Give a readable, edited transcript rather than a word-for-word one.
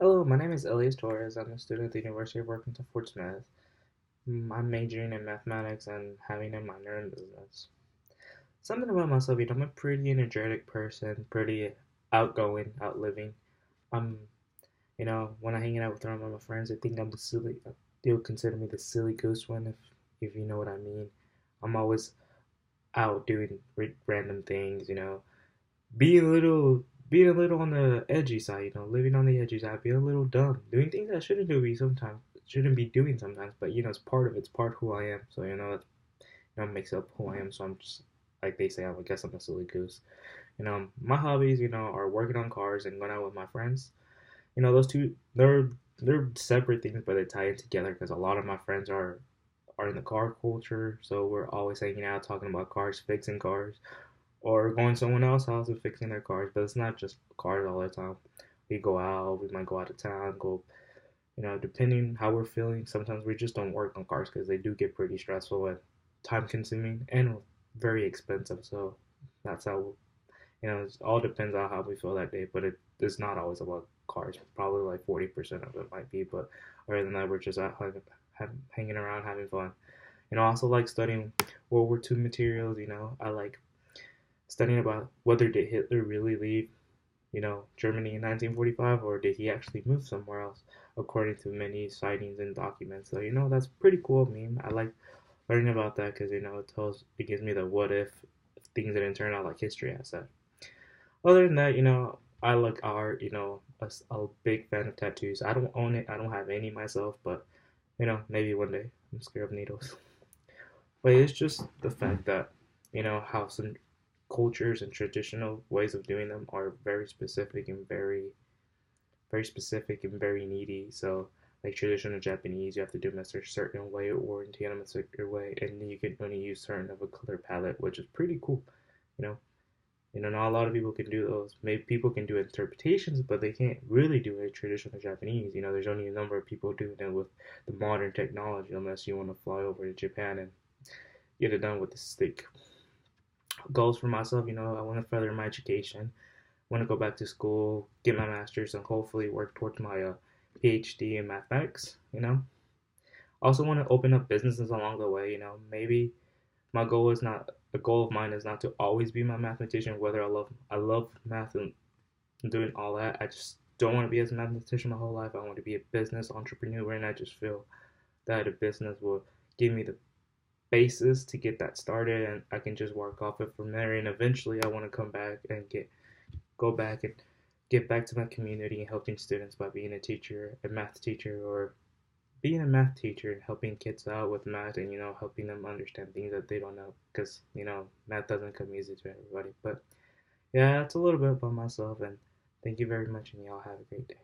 Hello, my name is Elias Torres. I'm a student at the University of Workington Fort Smith. I'm majoring in mathematics and having a minor in business. Something about myself, I'm a pretty energetic person, pretty outgoing, outliving. I'm, when I'm hanging out with my friends, they think I'm the silly. They'll consider me the silly goose one, if you know what I mean. I'm always out doing random things, being a little being a little on the edgy side, living on the edgy side, being a little dumb, doing things I shouldn't be doing sometimes, but it's part of who I am. So it makes up who I am. So I'm just like they say, I guess I'm a silly goose. My hobbies, are working on cars and going out with my friends. Those two they're separate things, but they tie in together because a lot of my friends are in the car culture, so we're always hanging out, talking about cars, fixing cars, or going to someone else's house and fixing their cars. But it's not just cars all the time. We go out, we might go out of town, depending how we're feeling. Sometimes we just don't work on cars because they do get pretty stressful and time consuming and very expensive. So that's how, it all depends on how we feel that day. But it's not always about cars. Probably like 40% of it might be. But other than that, we're just out hanging around, having fun. I also like studying World War II materials. I like studying about whether did Hitler really leave, Germany in 1945, or did he actually move somewhere else, according to many sightings and documents. So that's pretty cool of me. I like learning about that because it gives me the what if things didn't turn out like history has said. Other than that, I like art. A big fan of tattoos. I don't own it. I don't have any myself, but maybe one day. I'm scared of needles. But it's just the fact that, how some cultures and traditional ways of doing them are very specific and very needy. So, like traditional Japanese, you have to do them a certain way, or in them a certain way, and you can only use certain of a color palette, which is pretty cool. You know, not a lot of people can do those. Maybe people can do interpretations, but they can't really do a traditional Japanese. There's only a number of people doing it with the modern technology, unless you want to fly over to Japan and get it done with the stick. Goals for myself, I want to further my education. I want to go back to school, get my master's, and hopefully work towards my PhD in mathematics. I also want to open up businesses along the way. Maybe my goal is not a goal of mine is not to always be my mathematician. Whether I love math and doing all that, I just don't want to be as a mathematician my whole life. I want to be a business entrepreneur, and I just feel that a business will give me the basis to get that started, and I can just work off it from there. And eventually I want to come back and go back and get back to my community and helping students by being a math teacher, or being a math teacher and helping kids out with math, and helping them understand things that they don't know, because math doesn't come easy to everybody. But yeah, that's a little bit about myself, and thank you very much, and y'all have a great day.